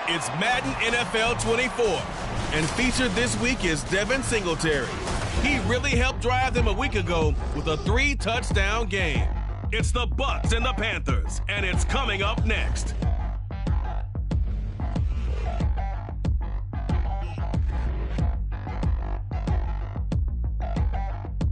It's Madden NFL 24, and featured this week is Devin Singletary. He really helped drive them a week ago with a 3-touchdown game. It's the Bucs and the Panthers, and it's coming up next.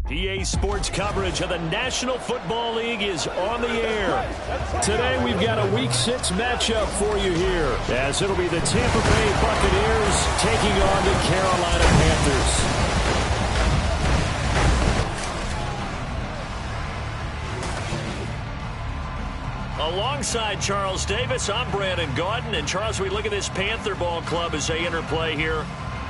EA Sports coverage of the National Football League is on the air. Today we've got a Week 6 matchup for you here, as it'll be the Tampa Bay Buccaneers taking on the Carolina Panthers. Alongside Charles Davis, I'm Brandon Gaudin. And Charles, we look at this Panther ball club as they interplay here.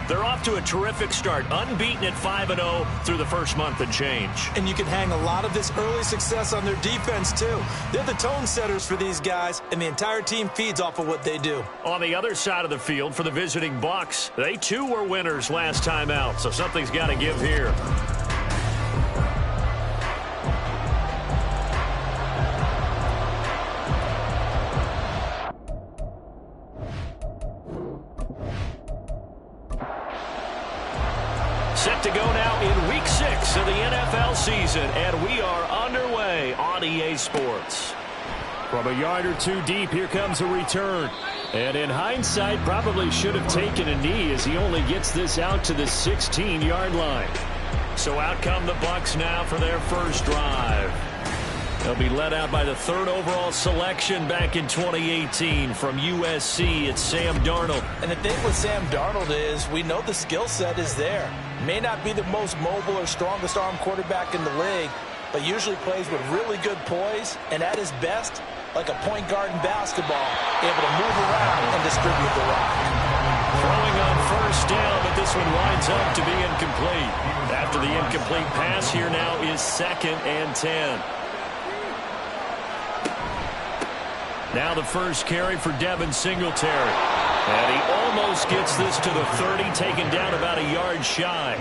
They're off to a terrific start, unbeaten at 5-0 through the first month and change. And you can hang a lot of this early success on their defense, too. They're the tone setters for these guys, and the entire team feeds off of what they do. On the other side of the field for the visiting Bucs, they too were winners last time out, so something's got to give here. Set to go now in Week 6 of the NFL season, and we are underway on EA Sports. From a yard or two deep, here comes a return. And in hindsight, probably should have taken a knee as he only gets this out to the 16-yard line. So out come the Bucs now for their first drive. They'll be led out by the 3rd overall selection back in 2018 from USC. It's Sam Darnold. And the thing with Sam Darnold is we know the skill set is there. May not be the most mobile or strongest arm quarterback in the league, but usually plays with really good poise and at his best, like a point guard in basketball, able to move around and distribute the rock. Throwing on first down, but this one winds up to be incomplete. After the incomplete pass, here now is 2nd and 10. Now the first carry for Devin Singletary. And he almost gets this to the 30, taken down about a yard shy.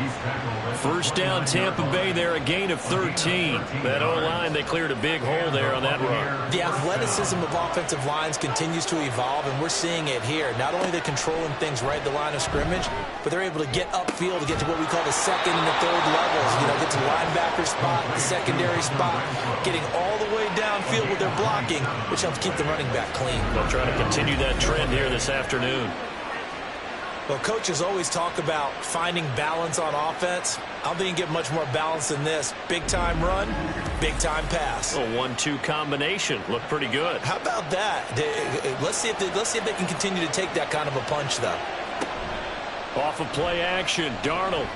First down Tampa Bay there, a gain of 13. That O-line, they cleared a big hole there on that run. The athleticism of offensive lines continues to evolve, and we're seeing it here. Not only are they controlling things right at the line of scrimmage, but they're able to get upfield to get to what we call the 2nd and the 3rd levels. You know, get to the linebacker spot, the secondary spot, getting all the way downfield with their blocking, which helps keep the running back clean. They'll try to continue that trend here this afternoon. Well, coaches always talk about finding balance on offense. I don't think you can get much more balance than this. Big-time run, big-time pass. A 1-2 combination. Looked pretty good. How about that? Let's see if they can continue to take that kind of a punch, though. Off of play action, Darnold.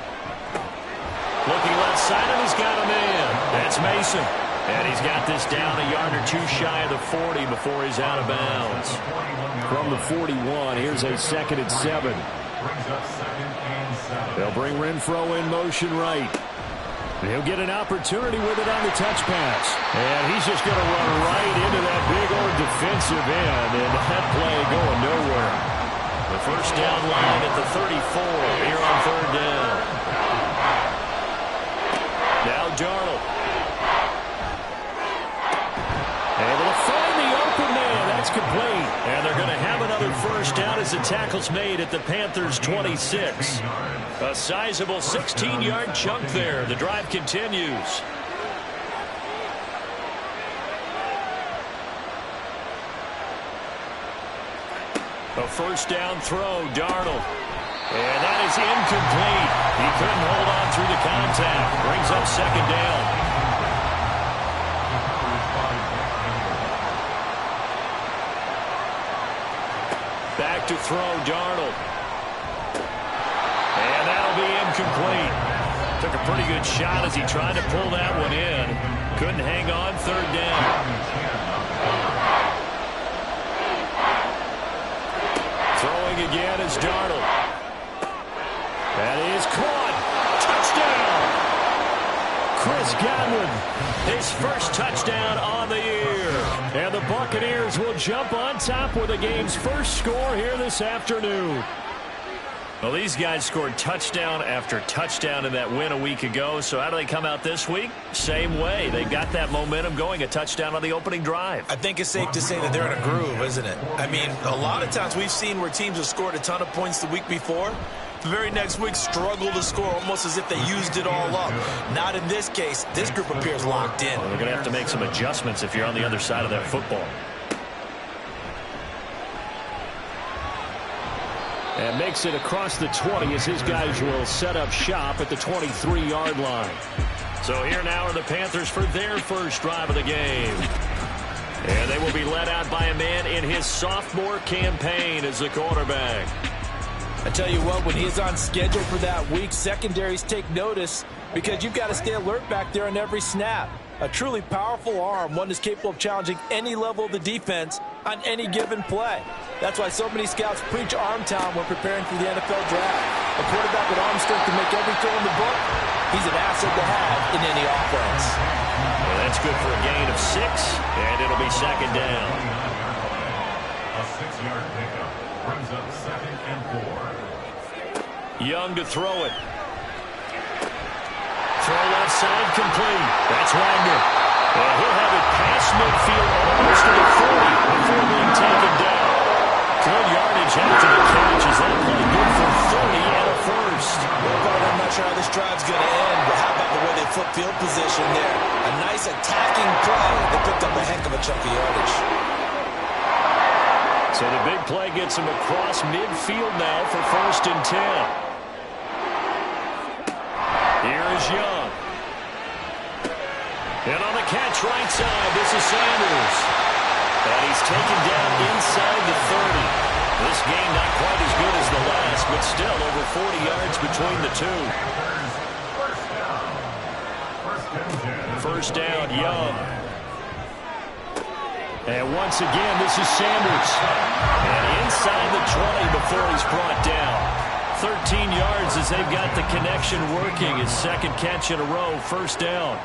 Looking left side, and he's got a man. That's Mason. And he's got this down a yard or two shy of the 40 before he's out of bounds. From the 41, here's a 2nd and 7. They'll bring Renfrow in motion right. He'll get an opportunity with it on the touch pass. And he's just going to run right into that big old defensive end. And that play going nowhere. The first down line at the 34 here on 3rd down. Now Darnold. Able to find the open man. That's complete. And they're going to have another first down as the tackle's made at the Panthers' 26. A sizable 16-yard chunk there. The drive continues. A first down throw, Darnold. And that is incomplete. He couldn't hold on through the contact. Brings up 2nd down. Back to throw, Darnold. And that'll be incomplete. Took a pretty good shot as he tried to pull that one in. Couldn't hang on, 3rd down. Throwing again is Darnold. That is caught. Touchdown! Chris Godwin, his first touchdown on the year. And the Buccaneers will jump on top with the game's first score here this afternoon. Well, these guys scored touchdown after touchdown in that win a week ago. So how do they come out this week? Same way. They got that momentum going, a touchdown on the opening drive. I think it's safe to say that they're in a groove, isn't it? I mean, a lot of times we've seen where teams have scored a ton of points the week before. The very next week struggle to score almost as if they used it all up. Not in this case. This group appears locked in. Well, they're going to have to make some adjustments if you're on the other side of that football. And makes it across the 20 as his guys will set up shop at the 23-yard line. So here now are the Panthers for their first drive of the game. And they will be led out by a man in his sophomore campaign as the quarterback. I tell you what, when he's on schedule for that week, secondaries take notice because you've got to stay alert back there on every snap. A truly powerful arm, one that's capable of challenging any level of the defense on any given play. That's why so many scouts preach arm talent when preparing for the NFL draft. A quarterback with arm strength to make every throw in the book, he's an asset to have in any offense. Well, that's good for a gain of 6, and it'll be second down. A 6-yard pickup brings up 2nd and 4. Young to throw it. Throw left side complete. That's Wagner. And he'll have it past midfield almost to the 40 before being taken down. Good yardage after the catch. Is that play good for 30 and a first? Well, Bart, I'm not sure how this drive's going to end, but how about the way they flip field position there? A nice attacking play that picked up a heck of a chunk of yardage. So the big play gets him across midfield now for 1st and 10. Here is Young. And on the catch right side, this is Sanders. And he's taken down inside the 30. This game not quite as good as the last, but still over 40 yards between the two. First down, Young. And once again, this is Sanders. And inside the 20 before he's brought down. 13 yards as they've got the connection working. His second catch in a row, first down.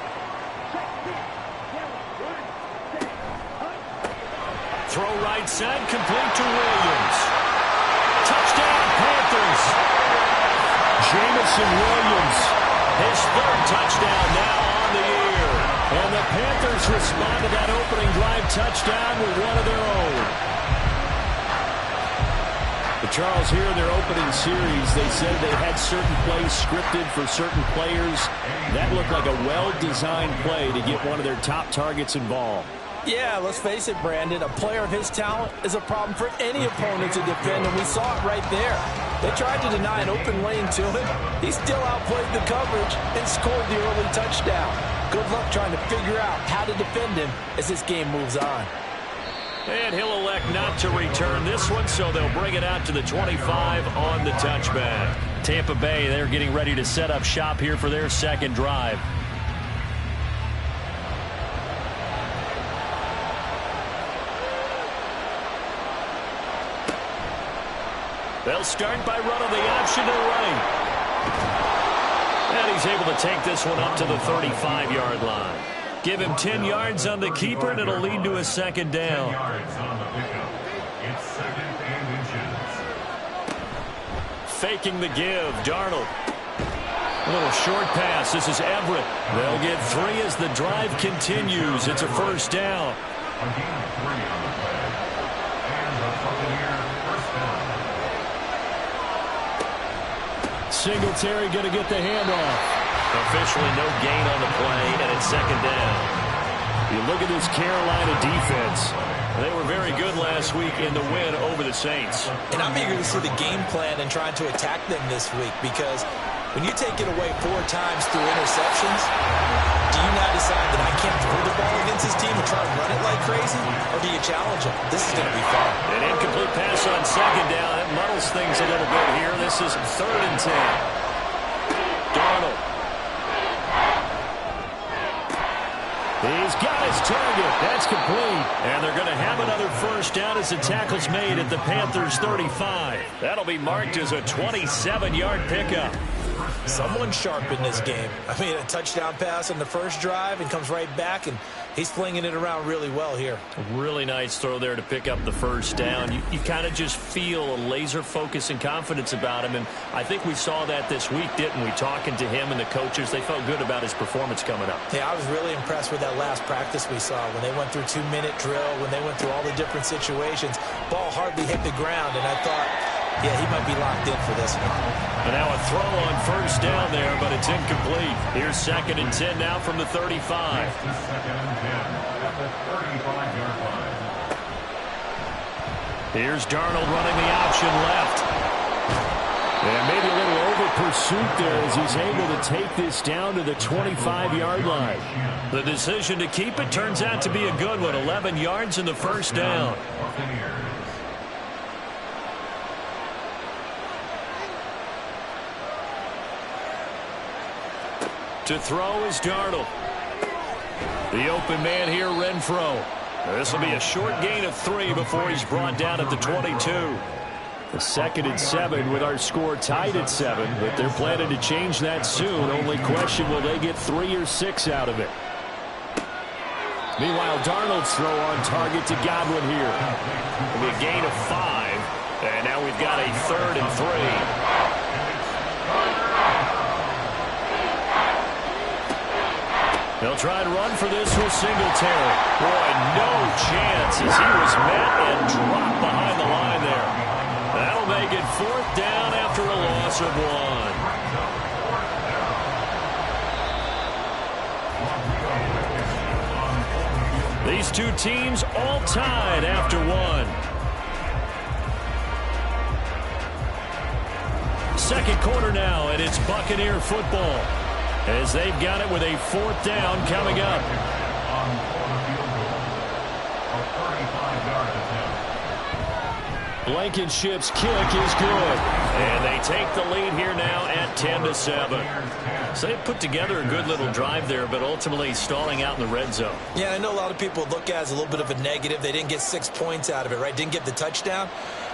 Throw right side, complete to Williams. Touchdown, Panthers. Jamison Williams, his 3rd touchdown now on the year. And the Panthers respond to that opening drive touchdown with one of their own. But Charles, here in their opening series, they said they had certain plays scripted for certain players. That looked like a well-designed play to get one of their top targets involved. Yeah, let's face it, Brandon. A player of his talent is a problem for any opponent to defend, and we saw it right there. They tried to deny an open lane to him. He still outplayed the coverage and scored the early touchdown. Good luck trying to figure out how to defend him as this game moves on. And he'll elect not to return this one, so they'll bring it out to the 25 on the touchback. Tampa Bay, they're getting ready to set up shop here for their second drive. They'll start by running the option to the right. And he's able to take this one up to the 35-yard line. Give him 10 yards on the keeper, and it'll lead to a second down. 10 yards on the pickup. It's 2nd and inches. Faking the give, Darnold. A little short pass. This is Everett. They'll get 3 as the drive continues. It's a first down. A gain of 3 on the play. And the Buccaneer first down. Singletary going to get the handoff. Officially no gain on the play, and it's second down. You look at this Carolina defense. They were very good last week in the win over the Saints. And I'm eager to see the game plan and trying to attack them this week because when you take it away 4 times through interceptions, do you now decide that I can't throw the ball against this team and try to run it like crazy? Or do you challenge them? This is going to be fun. An incomplete pass on second down. That muddles things a little bit here. This is 3rd and 10. Darnold. He's got his target. That's complete. And they're going to have another first down as the tackle's made at the Panthers' 35. That'll be marked as a 27-yard pickup. Someone sharp in this game. I mean, a touchdown pass on the first drive and comes right back and He's flinging it around really well here. A really nice throw there to pick up the first down. You kind of just feel a laser focus and confidence about him, and I think we saw that this week, didn't we? Talking to him and the coaches, they felt good about his performance coming up. Yeah, I was really impressed with that last practice we saw when they went through 2-minute drill, when they went through all the different situations. Ball hardly hit the ground, and I thought, yeah, he might be locked in for this one. And now a throw on first down there, but it's incomplete. Here's 2nd and 10 now from the 35. This is 2nd and 10 at the 35-yard line. Here's Darnold running the option left. And maybe a little over pursuit there as he's able to take this down to the 25-yard line. The decision to keep it turns out to be a good one. 11 yards in the first down. To throw is Darnold. The open man here, Renfro. This will be a short gain of 3 before he's brought down at the 22. The 2nd and 7 with our score tied at 7, but they're planning to change that soon. Only question, will they get 3 or 6 out of it? Meanwhile, Darnold's throw on target to Godwin here. It'll be a gain of 5, and now we've got a 3rd and 3. They'll try and run for this with Singletary. Boy, no chance as he was met and dropped behind the line there. That'll make it 4th down after a loss of 1. These two teams all tied after 1. Second quarter now, and it's Buccaneer football, as they've got it with a 4th down coming up. Blankenship's kick is good. And they take the lead here now at 10-7. So they put together a good little drive there, but ultimately stalling out in the red zone. Yeah, I know a lot of people look at it as a little bit of a negative. They didn't get 6 points out of it, right? Didn't get the touchdown.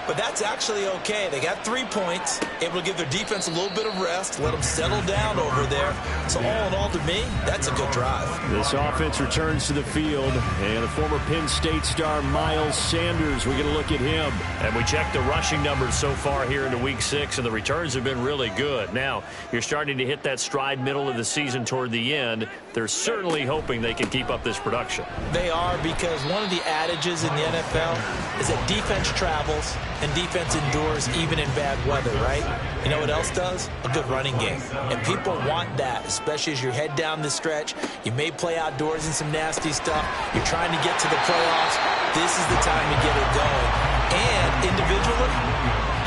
But that's actually okay. They got 3 points, able to give their defense a little bit of rest, let them settle down over there. So all in all, to me, that's a good drive. This offense returns to the field, and the former Penn State star Miles Sanders, we get a look at him. And we check the rushing numbers so far here into Week 6, and the returns have been really good. Now, you're starting to hit that stride middle of the season toward the end. They're certainly hoping they can keep up this production. They are, because one of the adages in the NFL is that defense travels and defense endures even in bad weather, right? You know what else does? A good running game. And people want that, especially as you head down the stretch. You may play outdoors in some nasty stuff. You're trying to get to the playoffs. This is the time to get it going. And individually,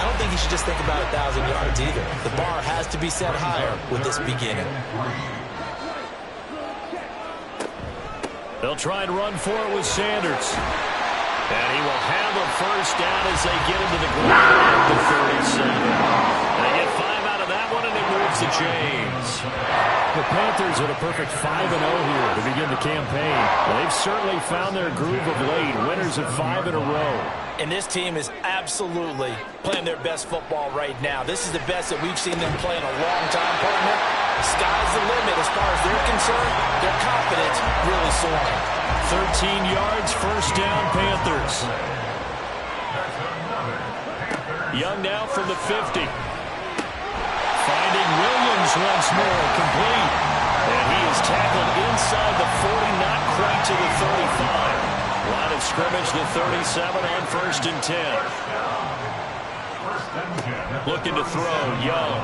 I don't think you should just think about 1,000 yards either. The bar has to be set higher with this beginning. They'll try and run for it with Sanders. And he will have a first down as they get into the ground at the 37. And they get 5 out of that one, and it moves the chains. The Panthers at a perfect 5-0 here to begin the campaign. They've certainly found their groove of late, winners of 5 in a row. And this team is absolutely playing their best football right now. This is the best that we've seen them play in a long time, partner. Sky's the limit as far as they're concerned. Their confidence really soaring. 13 yards, first down, Panthers. Young now from the 50. Finding Williams once more, complete. And he is tackled inside the 40, not quite to the 35. Line of scrimmage, the 37 on 1st and 10. Looking to throw, Young.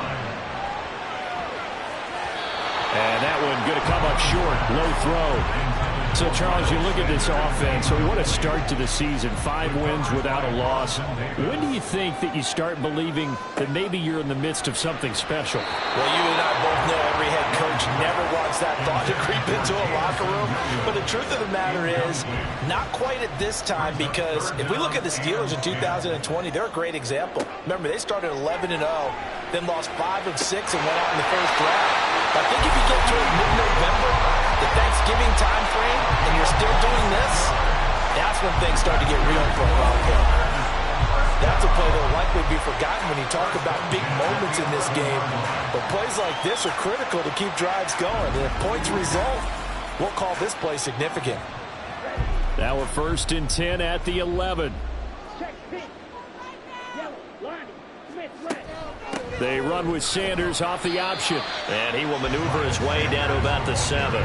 And that one going to come up short, low throw. So, Charles, you look at this offense, so what a start to the season. 5 wins without a loss. When do you think that you start believing that maybe you're in the midst of something special? Well, you and I both know every head coach never wants that thought to creep into a locker room. But the truth of the matter is, not quite at this time, because if we look at the Steelers in 2020, they're a great example. Remember, they started 11-0, then lost 5 of 6 and went out in the first round. But I think if you get to mid-November, the Thanksgiving time frame, and you're still doing this, that's when things start to get real for a Wildcat. That's a play that will likely be forgotten when you talk about big moments in this game. But plays like this are critical to keep drives going. And if points result, we'll call this play significant. Now a 1st and 10 at the 11. They run with Sanders off the option. And he will maneuver his way down to about the 7.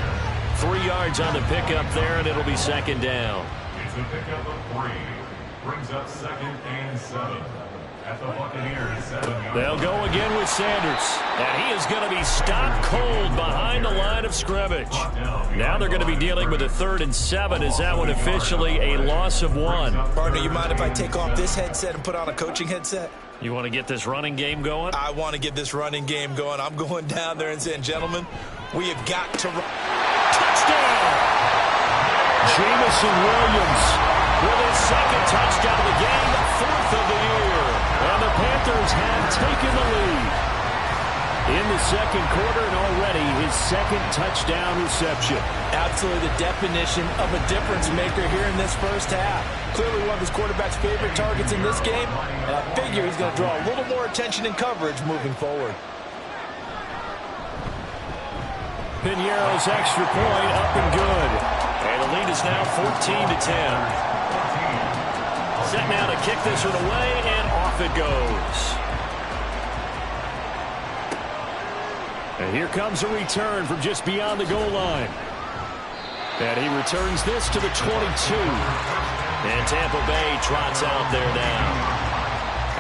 3 yards on the pickup there, and it'll be 2nd down. It's a pickup of 3. Brings up 2nd and 7. At the Buccaneers, 7 They'll go again with Sanders. And he is going to be stopped cold behind the line of scrimmage. Now they're going to be dealing with a 3rd and 7. Is that one officially a loss of 1? Partner, you mind if I take off this headset and put on a coaching headset? You want to get this running game going? I want to get this running game going. I'm going down there and saying, gentlemen, we have got to run. Touchdown! Jameson Williams with his 2nd touchdown of the game, the 4th of the year. And the Panthers have taken the lead in the 2nd quarter, and already his 2nd touchdown reception. Absolutely the definition of a difference maker here in this first half. Clearly one of his quarterback's favorite targets in this game, and I figure he's going to draw a little more attention and coverage moving forward. Piñeiro's extra point up and good. And the lead is now 14-10. Set now to kick this one away, and off it goes. And here comes a return from just beyond the goal line. And he returns this to the 22. And Tampa Bay trots out there now.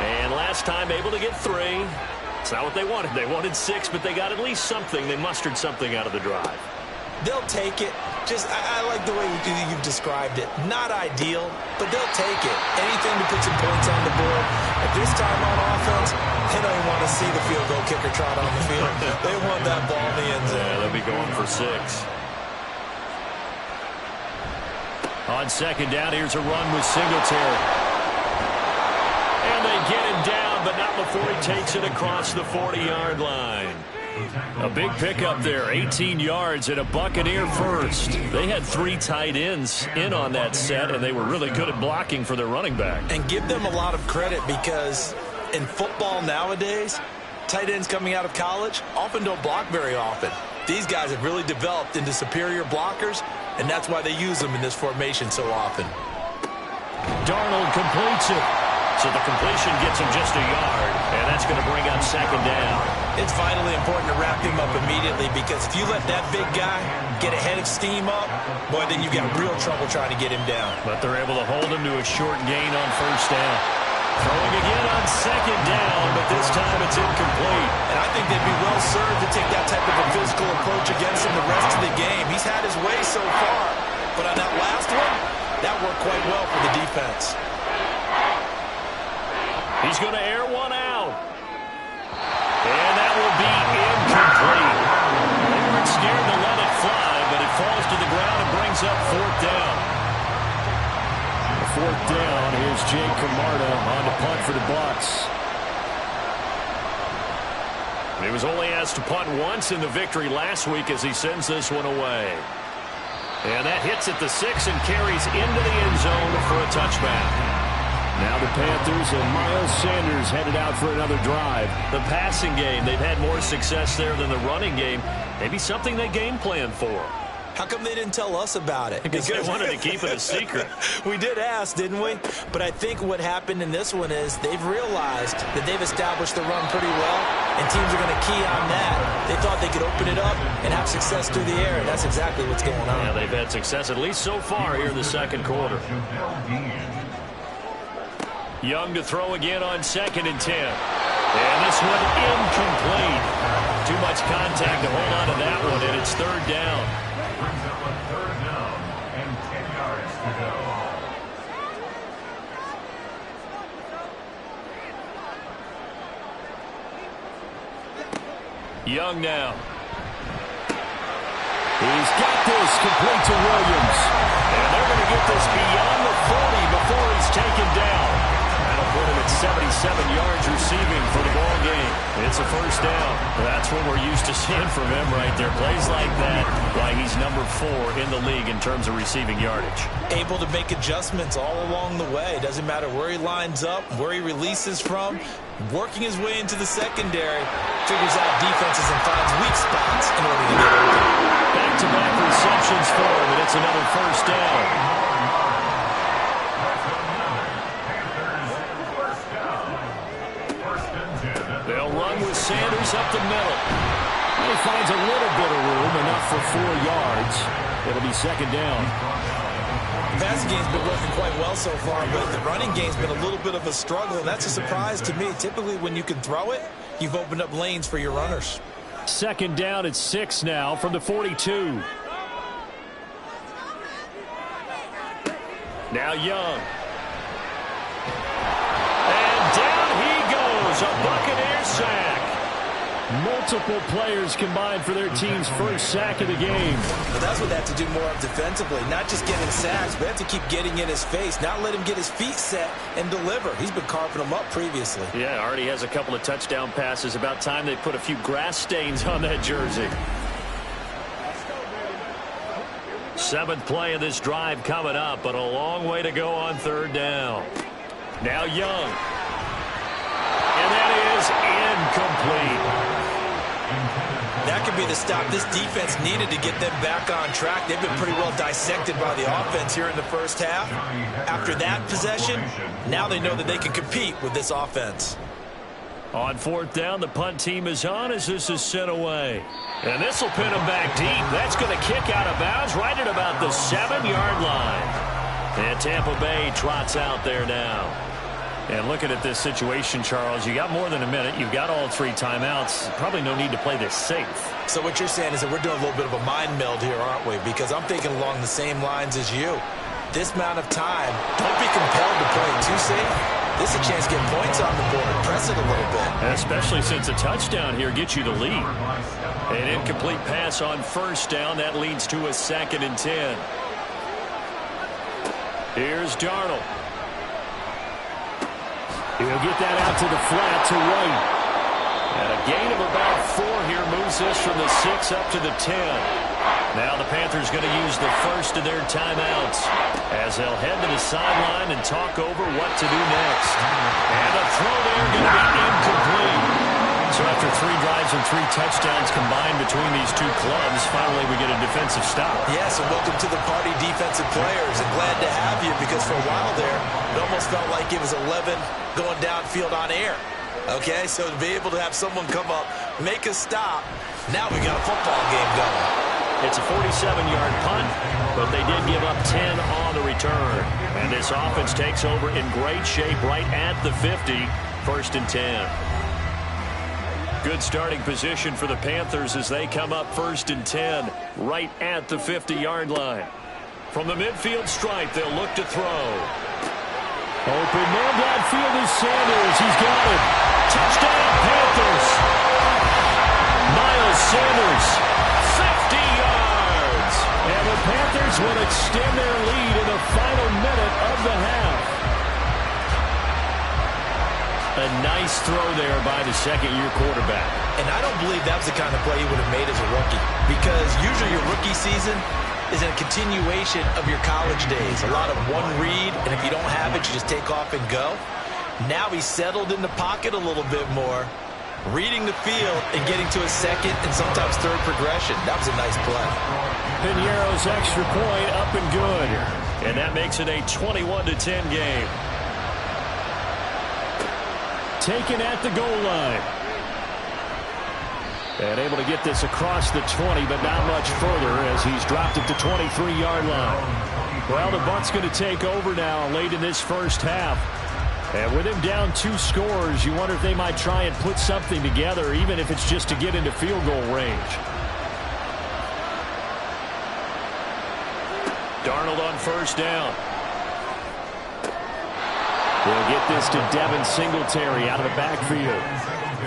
And last time able to get 3. It's not what they wanted. They wanted 6, but they got at least something. They mustered something out of the drive. They'll take it. Just, I like the way you've described it. Not ideal, but they'll take it. Anything to put some points on the board. At this time on offense, they don't even want to see the field goal kicker trot on the field. They want that ball in the end zone. Yeah, they'll be going for 6. On 2nd down, here's a run with Singletary. And they get him down, but not before he takes it across the 40-yard line. A big pickup there, 18 yards and a Buccaneer first. They had 3 tight ends in on that set, and they were really good at blocking for their running back. And give them a lot of credit because in football nowadays, tight ends coming out of college often don't block very often. These guys have really developed into superior blockers, and that's why they use them in this formation so often. Darnold completes it. So the completion gets him just a yard, and that's going to bring up 2nd down. It's vitally important to wrap him up immediately because if you let that big guy get a head of steam up, boy, then you've got real trouble trying to get him down. But they're able to hold him to a short gain on 1st down. Throwing again on 2nd down, but this time it's incomplete. And I think they'd be well served to take that type of a physical approach against him the rest of the game. He's had his way so far, but on that last one, that worked quite well for the defense. He's going to air one out. And that will be incomplete. They weren't scared to let it fly, but it falls to the ground and brings up 4th down. 4th down, here's Jake Camarda on to punt for the Bucs. He was only asked to punt once in the victory last week as he sends this one away. And that hits at the 6 and carries into the end zone for a touchback. Now the Panthers and Miles Sanders headed out for another drive. The passing game, they've had more success there than the running game. Maybe something they game plan for. How come they didn't tell us about it? Because they wanted to keep it a secret. We did ask, didn't we? But I think what happened in this one is they've realized that they've established the run pretty well, and teams are going to key on that. They thought they could open it up and have success through the air, and that's exactly what's going on. Yeah, they've had success at least so far here in the 2nd quarter. Young to throw again on 2nd and 10. And this one incomplete. Too much contact to hold on to that one, and it's 3rd down. Brings up a 3rd down and 10 yards to go. Young now. He's got this complete to Williams. And they're going to get this beyond the 40 before he's taken down. That'll put him at 77 yards receiving for the ball game. It's a 1st down. That's what we're used to seeing from him right there. Plays like that, why he's number 4 in the league in terms of receiving yardage. Able to make adjustments all along the way. Doesn't matter where he lines up, where he releases from. Working his way into the secondary, figures out defenses and finds weak spots in order to get open. Back-to-back receptions for him, and it's another 1st down. They'll run with Sanders up the middle. He finds a little bit of room, enough for 4 yards. It'll be second down. The passing game's been working quite well so far, but the running game's been a little bit of a struggle, and that's a surprise to me. Typically, when you can throw it, you've opened up lanes for your runners. Second down at 6 now from the 42. Now Young. And down he goes, a Buccaneer sack. Multiple players combined for their team's first sack of the game. But that's what they have to do more of defensively. Not just getting sacks, but they have to keep getting in his face. Not let him get his feet set and deliver. He's been carving them up previously. Yeah, already has a couple of touchdown passes. About time they put a few grass stains on that jersey. 7th play of this drive coming up, but a long way to go on 3rd down. Now Young. And that is incomplete. That could be the stop this defense needed to get them back on track. They've been pretty well dissected by the offense here in the first half. After that possession, now they know that they can compete with this offense. On 4th down, the punt team is on as this is sent away. And this will pin them back deep. That's going to kick out of bounds right at about the 7-yard line. And Tampa Bay trots out there now. And looking at this situation, Charles, you got more than a minute. You've got all 3 timeouts. Probably no need to play this safe. So what you're saying is that we're doing a little bit of a mind meld here, aren't we? Because I'm thinking along the same lines as you. This amount of time, don't be compelled to play it too safe. This is a chance to get points on the board. Press it a little bit. Especially since a touchdown here gets you the lead. An incomplete pass on 1st down. That leads to a 2nd and 10. Here's Darnold. He'll get that out to the flat to White. And a gain of about 4 here moves this from the 6 up to the 10. Now the Panthers going to use the first of their timeouts as they'll head to the sideline and talk over what to do next. And a throw there going to be incomplete. So after 3 drives and 3 touchdowns combined between these two clubs, finally we get a defensive stop. Yes, and welcome to the party, defensive players. And glad to have you because for a while there, it almost felt like it was 11 going downfield on air. Okay, so to be able to have someone come up, make a stop, now we got a football game going. It's a 47-yard punt, but they did give up 10 on the return. And this offense takes over in great shape right at the 50, 1st and 10. Good starting position for the Panthers as they come up 1st and 10 right at the 50-yard line. From the midfield stripe, they'll look to throw. Open man downfield is Sanders. He's got it. Touchdown, Panthers. Miles Sanders, 50 yards. And the Panthers will extend their lead in the final minute of the half. A nice throw there by the 2nd-year quarterback. And I don't believe that was the kind of play he would have made as a rookie. Because usually your rookie season is a continuation of your college days. A lot of one read, and if you don't have it, you just take off and go. Now he's settled in the pocket a little bit more, reading the field and getting to a 2nd and sometimes 3rd progression. That was a nice play. Piñeiro's extra point up and good. And that makes it a 21-10 game. Taken at the goal line. And able to get this across the 20, but not much further as he's dropped at the 23-yard line. Well, the Bucs going to take over now late in this first half. And with him down 2 scores, you wonder if they might try and put something together, even if it's just to get into field goal range. Darnold on 1st down. They'll get this to Devin Singletary out of the backfield.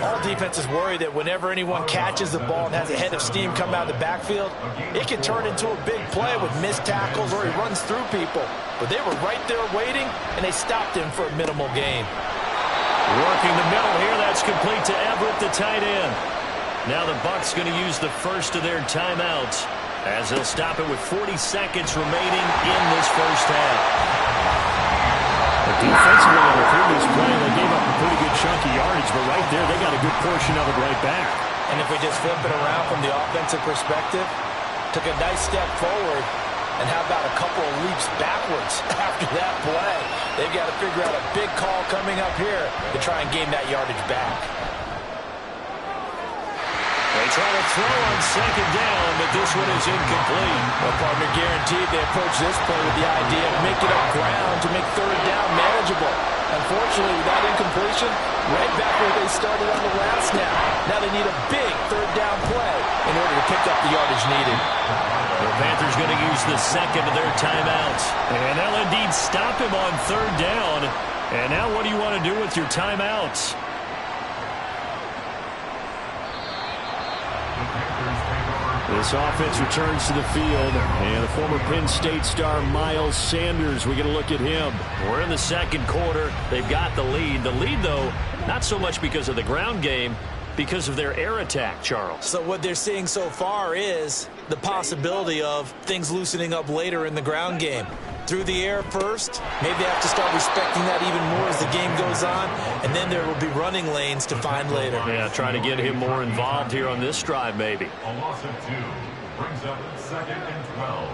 All defenses worry that whenever anyone catches the ball and has a head of steam come out of the backfield, it can turn into a big play with missed tackles or he runs through people. But they were right there waiting, and they stopped him for a minimal gain. Working the middle here, that's complete to Everett, the tight end. Now the Bucs going to use the first of their timeouts as they'll stop it with 40 seconds remaining in this first half. Defensively on the previous play, they gave up a pretty good chunk of yardage, but right there, they got a good portion of it right back. And if we just flip it around from the offensive perspective, took a nice step forward, and how about a couple of leaps backwards after that play? They've got to figure out a big call coming up here to try and gain that yardage back. They try to throw on second down, but this one is incomplete. Well, partner, guaranteed they approach this play with the idea of making up ground to make third down manageable. Unfortunately, with that incompletion, right back where they started on the last snap. Now they need a big third down play in order to pick up the yardage needed. The Panthers going to use the second of their timeouts. And they'll indeed stop him on third down. And now what do you want to do with your timeouts? This offense returns to the field, and the former Penn State star Miles Sanders, we're going to look at him. We're in the second quarter. They've got the lead. The lead, though, not so much because of the ground game, because of their air attack, Charles. So what they're seeing so far is the possibility of things loosening up later in the ground game. Through the air first, maybe they have to start respecting that even more as the game goes on, and then there will be running lanes to find later. Yeah, trying to get him more involved here on this drive, maybe. A loss of 2 brings up 2nd and 12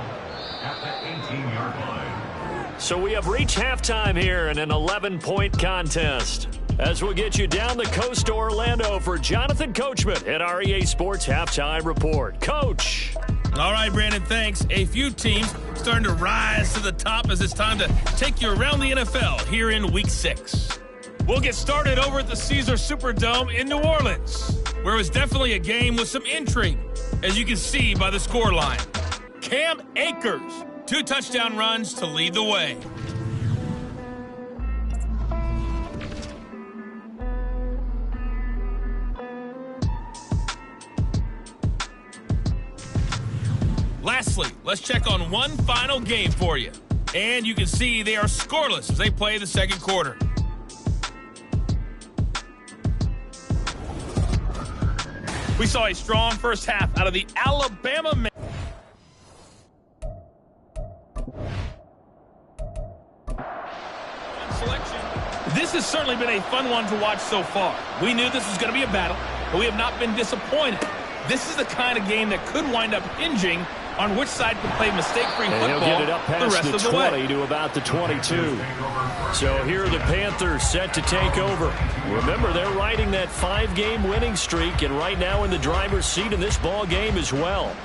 at the 18-yard line. So we have reached halftime here in an 11-point contest. As we'll get you down the coast to Orlando for Jonathan Coachman at our EA Sports Halftime Report. Coach. All right, Brandon, thanks. A few teams starting to rise to the top as it's time to take you around the NFL here in Week 6. We'll get started over at the Caesars Superdome in New Orleans, where it was definitely a game with some intrigue, as you can see by the scoreline. Cam Akers, 2 touchdown runs to lead the way. Lastly, let's check on one final game for you. And you can see they are scoreless as they play the second quarter. We saw a strong first half out of the Alabama men. Selection. This has certainly been a fun one to watch so far. We knew this was going to be a battle, but we have not been disappointed. This is the kind of game that could wind up hinging on which side can play mistake-free football he'll get it up past the rest of the 20 way. to about the 22. So here are the Panthers set to take over. Remember, they're riding that 5-game winning streak, and right now in the driver's seat in this ball game as well.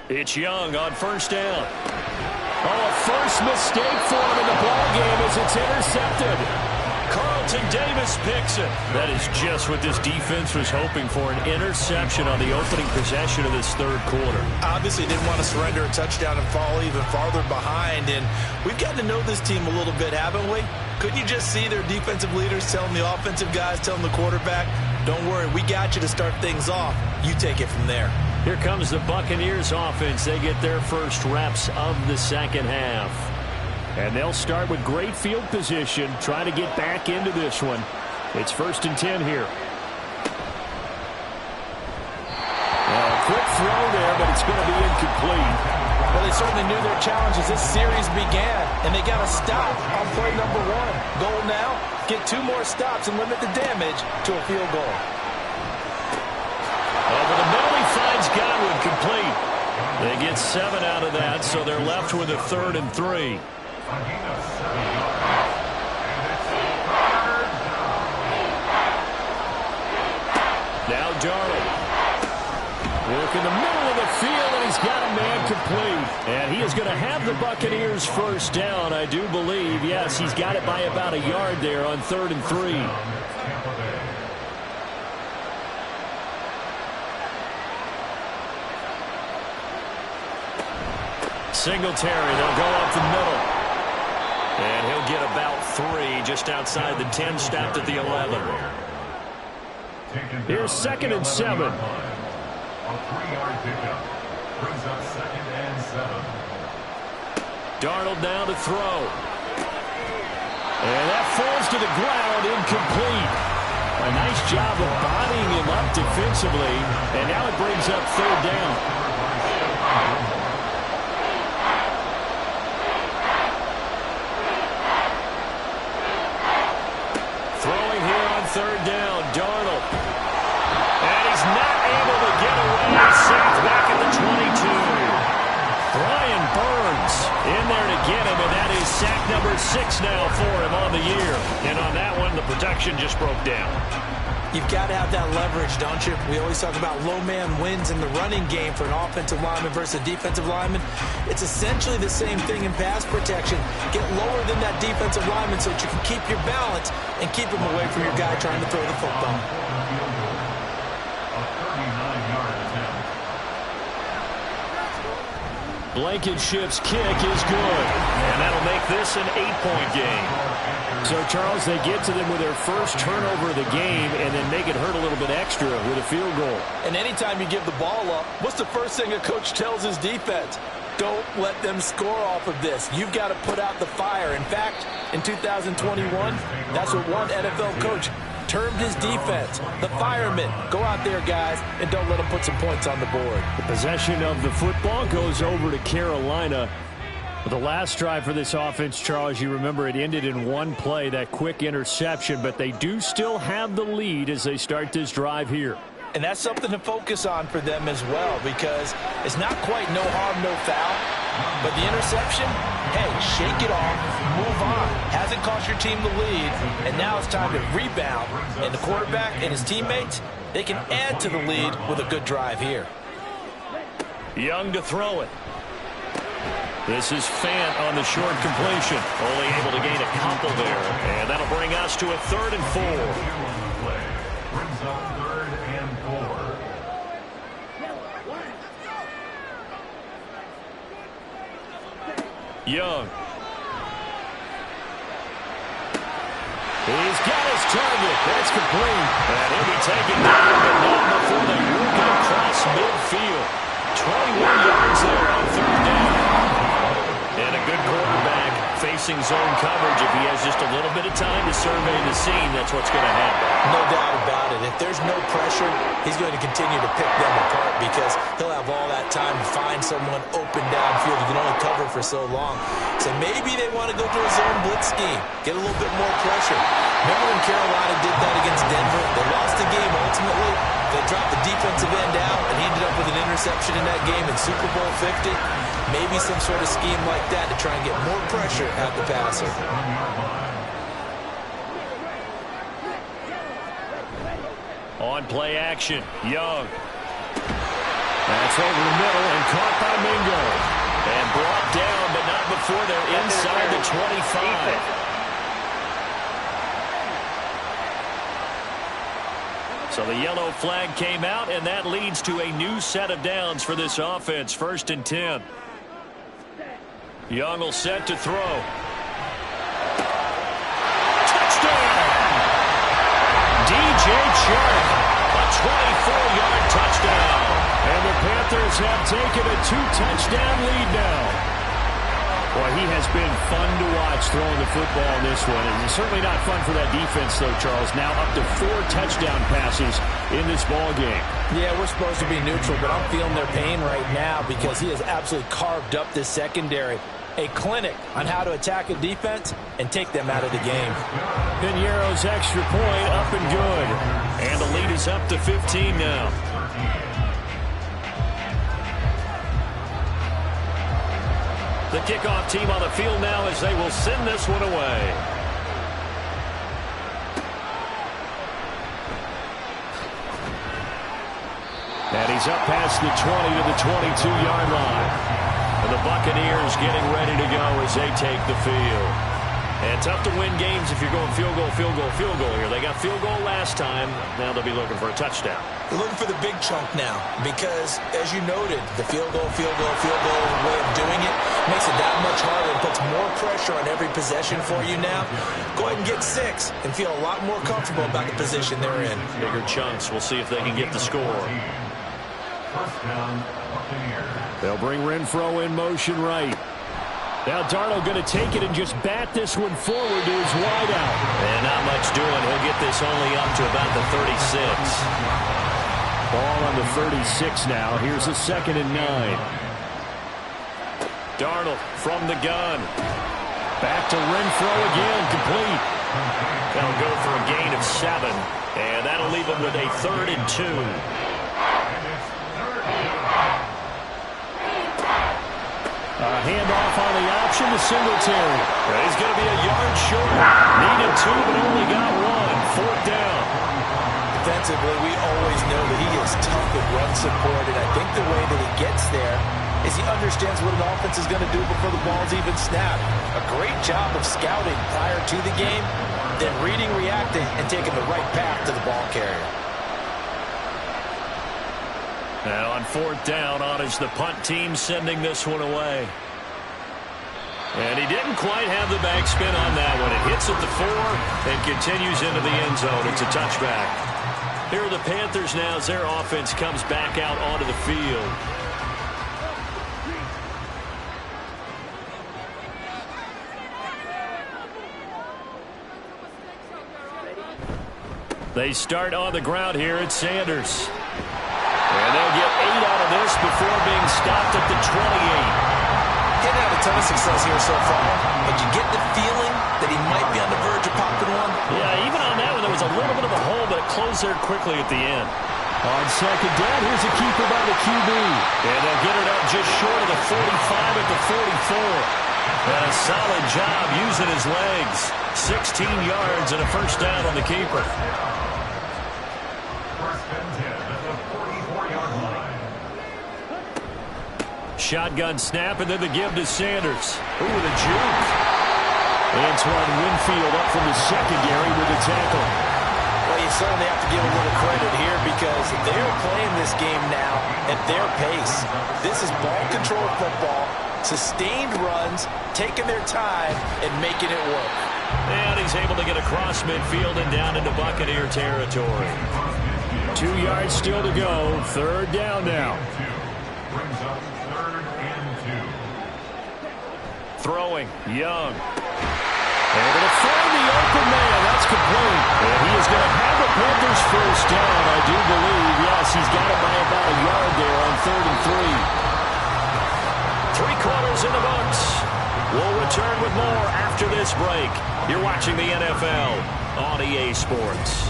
It's Young on first down. Oh, a first mistake for him in the ballgame as it's intercepted. Carlton Davis picks it. That is just what this defense was hoping for, an interception on the opening possession of this third quarter. Obviously didn't want to surrender a touchdown and fall even farther behind, and we've gotten to know this team a little bit, haven't we? Couldn't you just see their defensive leaders telling the offensive guys, telling the quarterback, don't worry, we got you to start things off. You take it from there. Here comes the Buccaneers offense. They get their first reps of the second half. And they'll start with great field position, trying to get back into this one. It's 1st and 10 here. A quick throw there, but it's going to be incomplete. Well, they certainly knew their challenge as this series began, and they got to stop on play number 1. Goal now, get 2 more stops and limit the damage to a field goal. Over the middle, he finds Godwin complete. They get 7 out of that, so they're left with a 3rd and 3. Now Darnold. Work in the middle of the field, and he's got a man complete. And he is going to have the Buccaneers first down, I do believe. Yes, he's got it by about a yard there on 3rd and 3. Singletary, they'll go up the middle. And he'll get about 3 just outside the 10, stopped at the 11. Here's 2nd and 7. A 3-yard pickup brings up 2nd and 7. Darnold now to throw. And that falls to the ground, incomplete. A nice job of bodying him up defensively. And now it brings up 3rd down. Third down, Darnold. And he's not able to get away. Sacked back at the 22. Brian Burns sack number 6 now for him on the year. And on that one, the protection just broke down. You've got to have that leverage, don't you? We always talk about low man wins in the running game for an offensive lineman versus a defensive lineman. It's essentially the same thing in pass protection. Get lower than that defensive lineman so that you can keep your balance and keep him away from your guy trying to throw the football. Blankenship's kick is good, and that'll make this an 8-point game. So, Charles, they get to them with their first turnover of the game and then make it hurt a little bit extra with a field goal. And anytime you give the ball up, what's the first thing a coach tells his defense? Don't let them score off of this. You've got to put out the fire. In fact, in 2021, that's what one NFL coach termed his defense. The firemen. Go out there, guys, and don't let them put some points on the board. The possession of the football goes over to Carolina. The last drive for this offense, Charles, you remember it ended in one play, that quick interception, but they do still have the lead as they start this drive here. And that's something to focus on for them as well, because it's not quite no harm, no foul. But the interception, hey, shake it off, move on. Hasn't cost your team the lead, and now it's time to rebound. And the quarterback and his teammates, they can add to the lead with a good drive here. Young to throw it. This is Fant on the short completion. Only able to gain a couple there. And that'll bring us to a 3rd and 4. Brings up 3rd and 4. Young. He's got his target. That's complete. And he'll be taken down, but not before they work it across midfield. 21 yards there on 3rd down. And a good quarterback facing zone coverage. If he has just a little bit of time to survey the scene, that's what's going to happen. No doubt about it. If there's no pressure, he's going to continue to pick them apart because he'll have all that time to find someone open downfield. He can only cover for so long. So maybe they want to go to a zone blitz scheme, get a little bit more pressure. Remember when Carolina did that against Denver? They lost the game ultimately. They dropped the defensive end out, and he ended up with an interception in that game in Super Bowl 50. Maybe some sort of scheme like that to try and get more pressure at the passer. On play action, Young. That's over the middle and caught by Mingo. And brought down, but not before they're inside the 25. So the yellow flag came out, and that leads to a new set of downs for this offense. 1st and 10. Young will set to throw. Touchdown! DJ Chark, a 24-yard touchdown. And the Panthers have taken a 2-touchdown lead now. Boy, he has been fun to watch throwing the football in this one. And it's certainly not fun for that defense, though, Charles. Now up to 4 touchdown passes in this ball game. Yeah, we're supposed to be neutral, but I'm feeling their pain right now because he has absolutely carved up this secondary. A clinic on how to attack a defense and take them out of the game. Piñeiro's extra point up and good. And the lead is up to 15 now. The kickoff team on the field now as they will send this one away. And he's up past the 20 to the 22-yard line. And the Buccaneers getting ready to go as they take the field. And tough to win games if you're going field goal, field goal, field goal here. They got field goal last time. Now they'll be looking for a touchdown. They're looking for the big chunk now because, as you noted, the field goal way of doing it makes it that much harder and puts more pressure on every possession for you now. Go ahead and get 6 and feel a lot more comfortable about the position they're in. Bigger chunks. We'll see if they can get the score. 1st down, Buccaneers. They'll bring Renfro in motion right. Now Darnold going to take it and just bat this one forward to his wideout. And not much doing. He'll get this only up to about the 36. Ball on the 36 now. Here's a 2nd and 9. Darnold from the gun. Back to Renfro again, complete. They'll go for a gain of 7. And that'll leave him with a 3rd and 2. Handoff on the outside. option to Singletary. He's going to be a yard short. Needed 2, but only got 1. 4th down. Defensively, we always know that he is tough with run support, and I think the way that he gets there is he understands what an offense is going to do before the ball's even snapped. A great job of scouting prior to the game, then reading, reacting, and taking the right path to the ball carrier. Now on 4th down, on is the punt team sending this one away. And he didn't quite have the backspin on that one. It hits at the 4 and continues into the end zone. It's a touchback. Here are the Panthers now as their offense comes back out onto the field. They start on the ground here at Sanders. And they'll get 8 out of this before being stopped at the 28. Getting out a ton of success here so far, but you get the feeling that he might be on the verge of popping one. Yeah, even on that one, there was a little bit of a hole, but it closed there quickly at the end. On 2nd down, here's a keeper by the QB. And they'll get it up just short of the 45 at the 44. And a solid job using his legs. 16 yards and a 1st down on the keeper. Shotgun snap, and then the give to Sanders. Ooh, the juke. Antoine Winfield up from the secondary with the tackle. Well, you certainly have to give a little credit here because they're playing this game now at their pace. This is ball control football, sustained runs, taking their time, and making it work. And he's able to get across midfield and down into Buccaneer territory. 2 yards still to go. 3rd down now. Throwing, Young. Able to find the open man. That's complete. And he is going to have the Panthers 1st down, I do believe. Yes, he's got it by about a yard there on 3rd and 3. 3 quarters in the books. We'll return with more after this break. You're watching the NFL on EA Sports.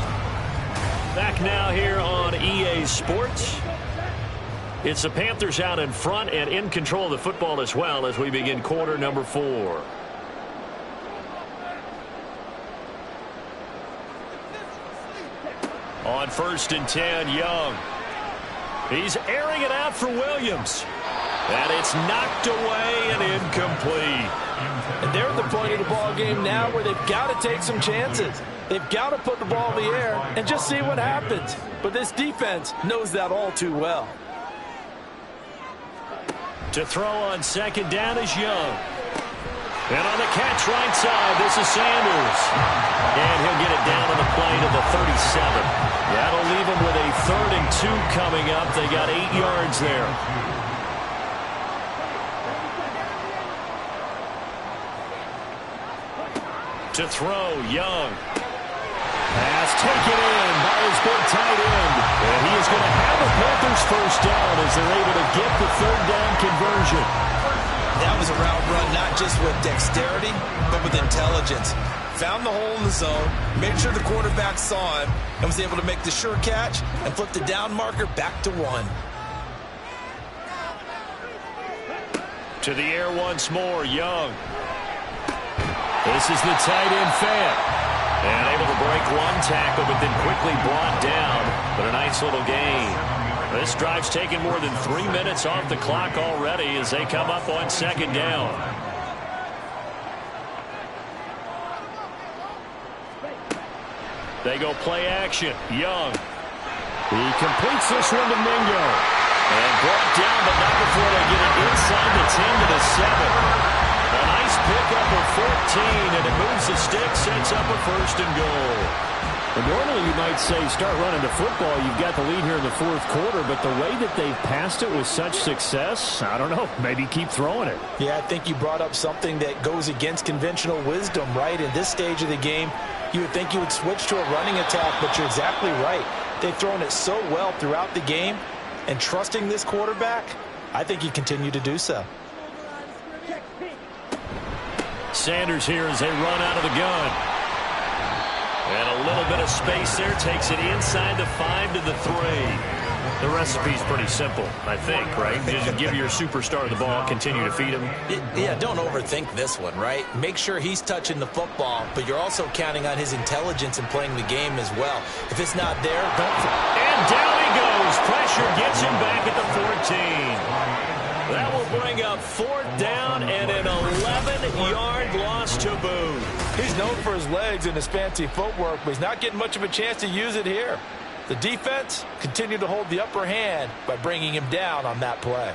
Back now here on EA Sports. It's the Panthers out in front and in control of the football as well as we begin quarter number 4. On 1st and 10, Young. He's airing it out for Williams. And it's knocked away and incomplete. And they're at the point of the ball game now where they've got to take some chances. They've got to put the ball in the air and just see what happens. But this defense knows that all too well. To throw on 2nd down is Young. And on the catch right side, this is Sanders. And he'll get it down on the play to the 37. That'll leave him with a 3rd and 2 coming up. They got 8 yards there. To throw, Young. Pass taken in by his big tight end. And he is going to have the Panthers 1st down as they're able to get the 3rd down conversion. That was a route run not just with dexterity, but with intelligence. Found the hole in the zone, made sure the quarterback saw him, and was able to make the sure catch and flip the down marker back to 1. To the air once more, Young. This is the tight end Fant. And able to break 1 tackle, but then quickly brought down. But a nice little gain. This drive's taken more than 3 minutes off the clock already as they come up on 2nd down. They go play action. Young. He completes this one to Mingo. And brought down, but not before they get it inside the 10 to the 7. A nice pickup of 14, and it moves the stick, sets up a 1st and goal. Well, normally you might say start running the football. You've got the lead here in the 4th quarter, but the way that they've passed it with such success, I don't know, maybe keep throwing it. Yeah, I think you brought up something that goes against conventional wisdom, right? In this stage of the game, you would think you would switch to a running attack, but you're exactly right. They've thrown it so well throughout the game, and trusting this quarterback, I think you continue to do so. Sanders here as they run out of the gun. And a little bit of space there. Takes it inside the 5 to the 3. The recipe's pretty simple, I think, right? Just give your superstar the ball, continue to feed him. Yeah, don't overthink this one, right? Make sure he's touching the football, but you're also counting on his intelligence in playing the game as well. If it's not there, don't... And down he goes. Pressure gets him back at the 14. That will bring up 4th down and an 11-yard loss to boot. He's known for his legs and his fancy footwork, but he's not getting much of a chance to use it here. The defense continued to hold the upper hand by bringing him down on that play.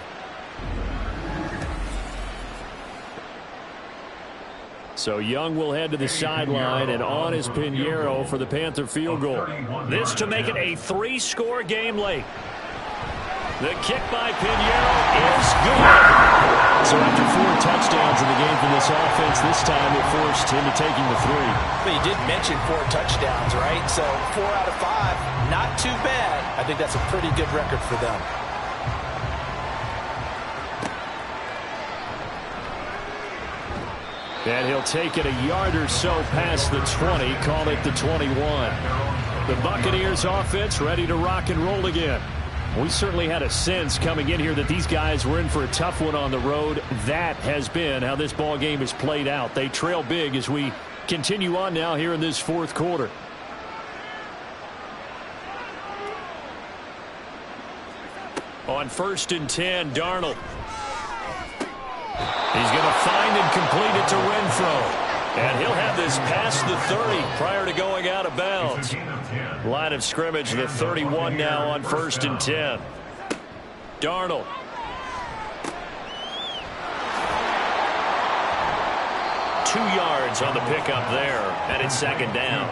So Young will head to the sideline, and on is Pinheiro for the Panther field goal. This to make it a 3-score game late. The kick by Pinheiro is good. So after 4 touchdowns in the game for this offense, this time they're forced into taking the 3. But you did mention 4 touchdowns, right? So 4 out of 5, not too bad. I think that's a pretty good record for them. And he'll take it a yard or so past the 20, call it the 21. The Buccaneers offense ready to rock and roll again. We certainly had a sense coming in here that these guys were in for a tough one on the road. That has been how this ball game is played out. They trail big as we continue on now here in this 4th quarter. On 1st and 10, Darnold. He's going to find and complete it to Renfro. And he'll have this past the 30 prior to going out of bounds. Line of scrimmage, the 31 now on 1st and 10. Darnold. Two yards on the pickup there, and it's 2nd down.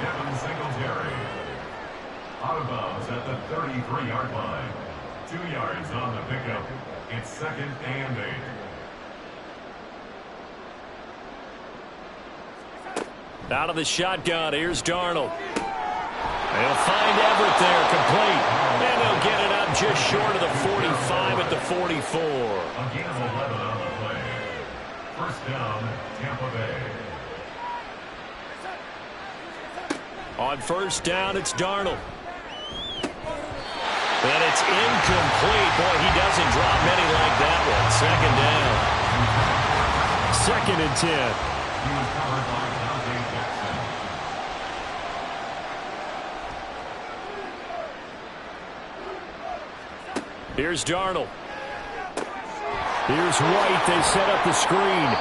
Out of bounds at the 33-yard line. 2 yards on the pickup. It's 2nd and 8. Out of the shotgun, here's Darnold. They'll find Everett there, complete. And they'll get it up just short of the 45 at the 44. Again, 11 on the play. 1st down, Tampa Bay. On 1st down, it's Darnold. And it's incomplete. Boy, he doesn't drop many like that one. 2nd and 10. He was covered by Dante Jackson. Here's Darnold. Here's White. They set up the screen.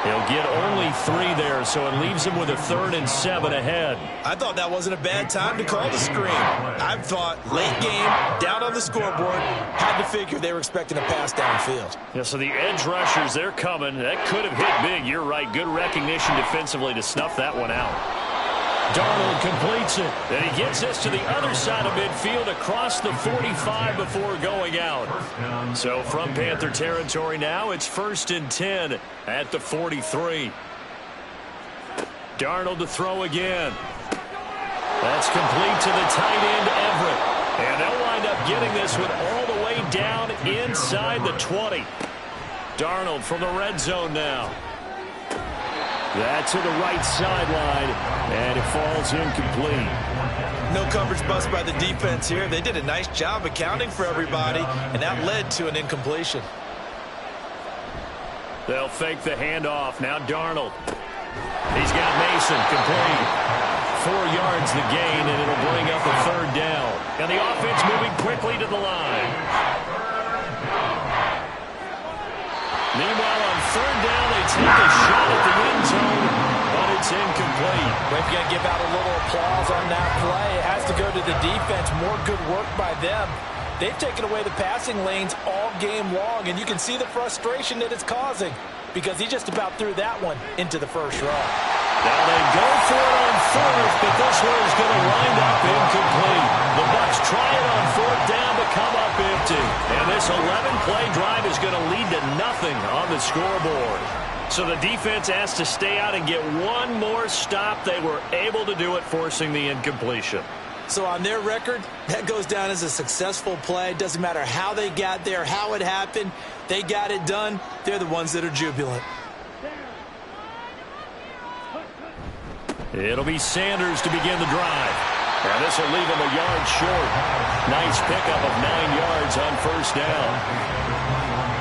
He'll get only 3 there, so it leaves him with a 3rd and 7 ahead. I thought that wasn't a bad time to call the screen. I thought late game, down on the scoreboard, had to figure they were expecting a pass downfield. Yeah, so the edge rushers, they're coming. That could have hit big. You're right. Good recognition defensively to snuff that one out. Darnold completes it. And he gets this to the other side of midfield across the 45 before going out. So from Panther territory now, it's 1st and 10 at the 43. Darnold to throw again. That's complete to the tight end, Everett. And they'll wind up getting this one all the way down inside the 20. Darnold from the red zone now. That's to the right sideline, and it falls incomplete. No coverage bust by the defense here. They did a nice job accounting for everybody, and that led to an incompletion. They'll fake the handoff. Now Darnold. He's got Mason complete. 4 yards the gain, and it'll bring up a 3rd down. And the offense moving quickly to the line. Meanwhile, on 3rd down, they take a shot at the end zone, but it's incomplete. We're going to give out a little applause on that play. It has to go to the defense. More good work by them. They've taken away the passing lanes all game long, and you can see the frustration that it's causing because he just about threw that one into the first row. Now they go for it on 4th, but this one is going to wind up incomplete. The Bucs try it on 4th down, but come up empty. And this 11-play drive is going to lead to nothing on the scoreboard. So the defense has to stay out and get one more stop. They were able to do it, forcing the incompletion. So on their record, that goes down as a successful play. Doesn't matter how they got there, how it happened. They got it done. They're the ones that are jubilant. It'll be Sanders to begin the drive. And this will leave him a yard short. Nice pickup of 9 yards on first down.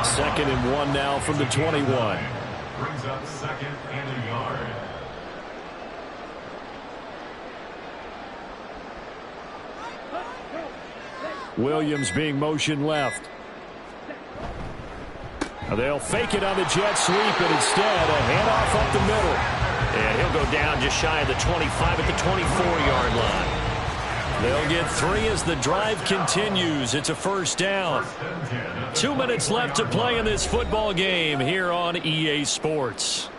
2nd and 1 now from the 21. Brings up 2nd and a yard. Williams being motion left. They'll fake it on the jet sweep, and instead a handoff up the middle. And he'll go down just shy of the 25 at the 24-yard line. They'll get 3 as the drive continues. It's a first down. 2 minutes left to play in this football game here on EA Sports.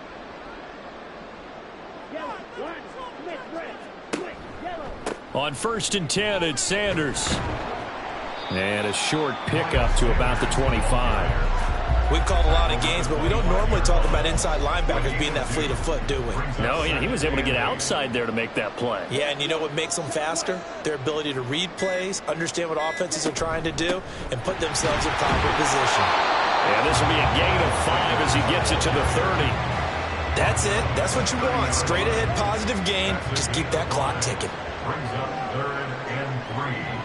On 1st and 10, it's Sanders. And a short pickup to about the 25. We've called a lot of games, but we don't normally talk about inside linebackers being that fleet of foot, do we? No, he was able to get outside there to make that play. Yeah, and you know what makes them faster? Their ability to read plays, understand what offenses are trying to do, and put themselves in proper position. And this will be a gain of 5 as he gets it to the 30. That's it. That's what you want. Straight ahead, positive gain. Just keep that clock ticking. Brings up 3rd and 3.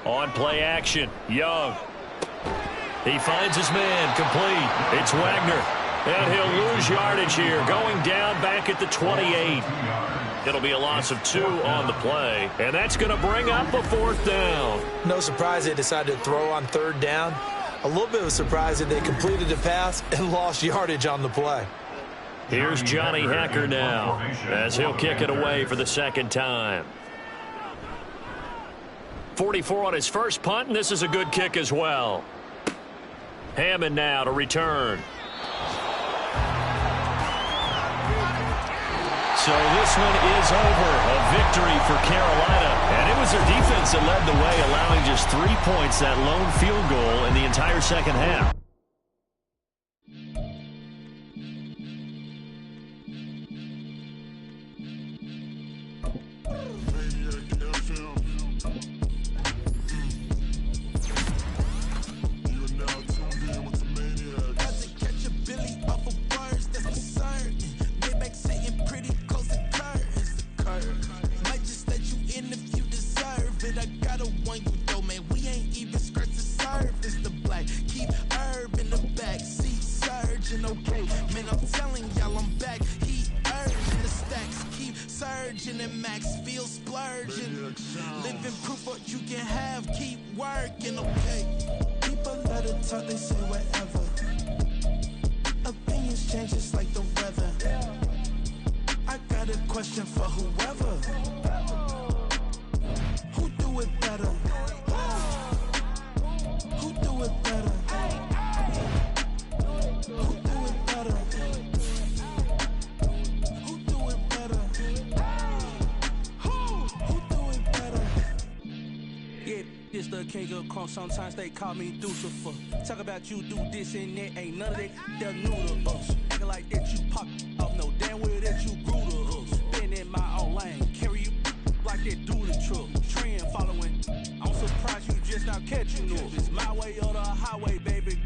On play action, Young. He finds his man, complete. It's Wagner. And he'll lose yardage here, going down back at the 28. It'll be a loss of 2 on the play, and that's going to bring up a 4th down. No surprise they decided to throw on 3rd down. A little bit of a surprise that they completed the pass and lost yardage on the play. Here's Johnny Hekker now, as he'll kick it away for the 2nd time. 44 on his first punt, and this is a good kick as well. Hammond now to return. So this one is over. A victory for Carolina. And it was their defense that led the way, allowing just 3 points, that lone field goal in the entire second half. Sometimes they call me Lucifer. Talk about you do this and that, ain't none of that. They're new to us. Acting like that you pop off, no damn well that you grew to us. Been in my own lane, carry you like that do the truck. Trend following. I'm surprised you just not catching up. It's my way or the highway, baby.